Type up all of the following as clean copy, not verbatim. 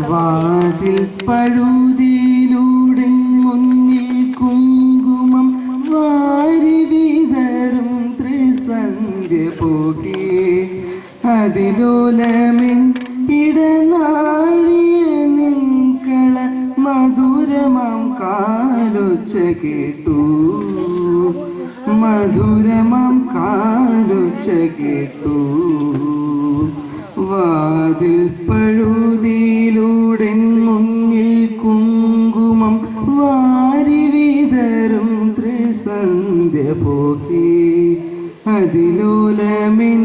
വാതിൽ പഴുതിയിലൂടെ മുന്നിൽ കുങ്കുമം വാരി വിതറും ത്രിസന്ധ്യ പോകെ അതിലോലമിൻ ഇടനാഴിയ നിൻകള മധുരമാം കാലൊച്ച കേട്ടു മധുരമാം കാലൊച്ച കേട്ടു വാതിൽ പഴുതിയിലൂടെ മുന്നിൽ കുങ്കുമം വാരി വിതറും ത്രിസന്ധ്യ പോകെ അതിലോലമിൻ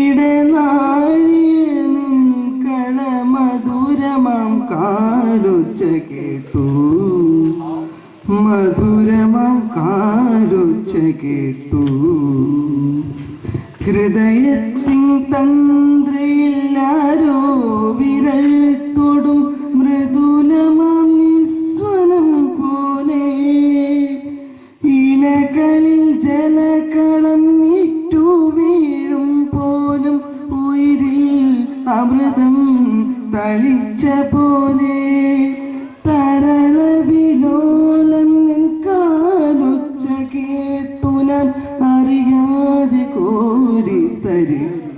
ഇടനാഴിയ നിൻകള മധുരമാം കാലൊച്ച കേട്ടു മധുരമാം കാലൊച്ച കേട്ടു ഹൃദയത്തിൻ തന്ത്രിയില്ലാരോ വിരൽ തൊടും മൃദുലമാം നിസ്വനം പോലെ ഇലകളിൽ ജലകളം ഇറ്റു വീഴും പോലും ഉയിരിൽ അമൃതം തളിച്ച പോലെ തരളവിലോലം കാലൊച്ച കേട്ടു ഞാൻ അറിയാതെ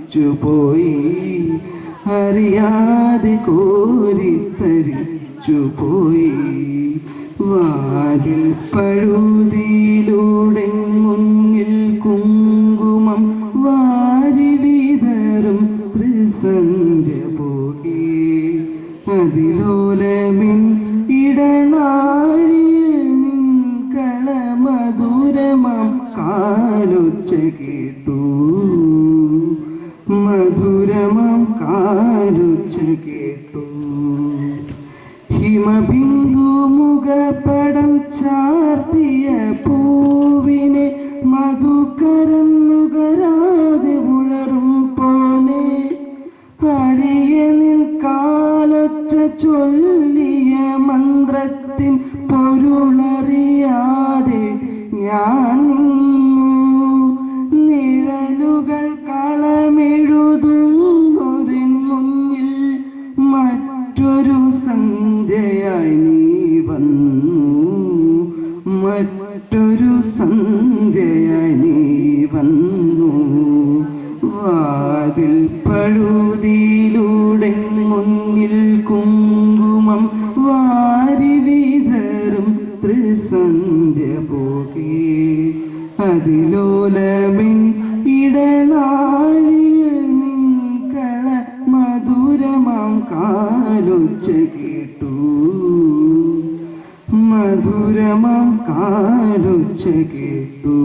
കോരിത്തരിച്ചുപോയി അറിയാതെ കോരിത്തരിച്ചുപോയി വാതിൽ പഴുതിയിലൂടെ മുന്നിൽ കുങ്കുമം വാരി വിതറും ത്രിസന്ധ്യ പോകെ അതിലോലമിൻ ഇടനാഴിയ നിൻകള മധുരമാം കാലൊച്ച കേട്ടു മധുരമാം കാലൊച്ച കേട്ടു ഹിമബിന്ദു മുഖപടം ചാർത്തിയ പൂവിനെ മധുകരം നുകരാതെ ഉഴറും പോലെ ഹരിയ നിൻ കാലൊച്ച ചൊല്ലിയ മന്ത്രത്തിൻ പൊരുളറിയാതെ ഞാൻ നിഴലുകൾ കളമെഴുതുന്നൊരിൻ മുന്നിൽ മറ്റൊരു സന്ധ്യയായി നീ വന്നു മറ്റൊരു സന്ധ്യയായി നീ വന്നു വാതിൽ പഴുതിയിലൂടെ മുന്നിൽ കുങ്കുമം വാരി വിതറും ത്രിസന്ധ്യ പോകെ അതിലോലമിൻ ഇടനാഴിയ നിൻകള മധുരമാം കാലൊച്ച കേട്ടു മധുരമാം കാലൊച്ച കേട്ടു